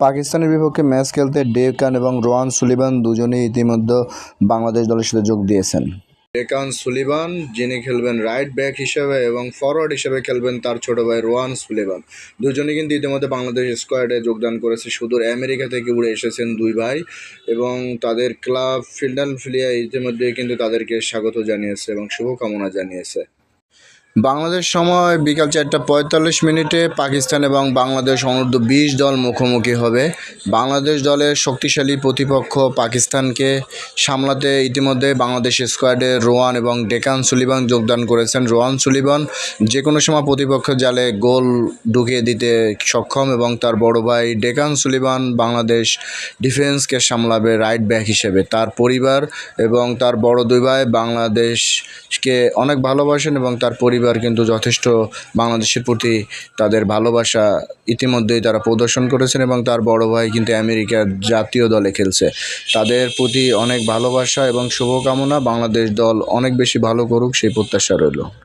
পাকিস্তানের বিপক্ষে ম্যাচ খেলতে ডেকান এবং রোয়ান সুলিভান দুজনেই ইতিমধ্যে বাংলাদেশ দলের সাথে যোগ দিয়েছেন। ডেকান সুলিভান যিনি খেলবেন রাইট ব্যাক হিসেবে এবং ফরওয়ার্ড হিসেবে খেলবেন তার ছোট ভাই রোয়ান সুলিভান। দুজনেই কিন্তু ইতিমধ্যে বাংলাদেশ স্কোয়াডে যোগদান করেছে। সুদূর আমেরিকা থেকে উড়ে এসেছেন দুই ভাই এবং তাদের ক্লাব ফিলাডেলফিয়া ইতিমধ্যে কিন্তু তাদেরকে স্বাগত জানিয়েছে এবং শুভকামনা জানিয়েছে। বাংলাদেশ সময় বিকাল 4:45 পাকিস্তান এবং বাংলাদেশ অনূর্ধ্ব-20 দল মুখোমুখি হবে। বাংলাদেশ দলের শক্তিশালী প্রতিপক্ষ পাকিস্তানকে সামলাতে ইতিমধ্যে বাংলাদেশ স্কোয়াডে রোয়ান এবং ডেকান সুলিভান যোগদান করেছেন। রোয়ান সুলিভান যে কোনো সময় প্রতিপক্ষের জালে গোল ঢুকিয়ে দিতে সক্ষম এবং তার বড় ভাই ডেকান সুলিভান বাংলাদেশ ডিফেন্সকে সামলাবে রাইট ব্যাক হিসেবে। তার পরিবার এবং তার বড় দুই ভাই বাংলাদেশকে অনেক ভালোবাসেন এবং তার পরিবার কিন্তু যথেষ্ট বাংলাদেশের প্রতি তাদের ভালোবাসা ইতিমধ্যেই তারা প্রদর্শন করেছেন এবং তার বড় ভাই কিন্তু আমেরিকার জাতীয় দলে খেলছে। তাদের প্রতি অনেক ভালোবাসা এবং শুভকামনা। বাংলাদেশ দল অনেক বেশি ভালো করুক সেই প্রত্যাশা রইল।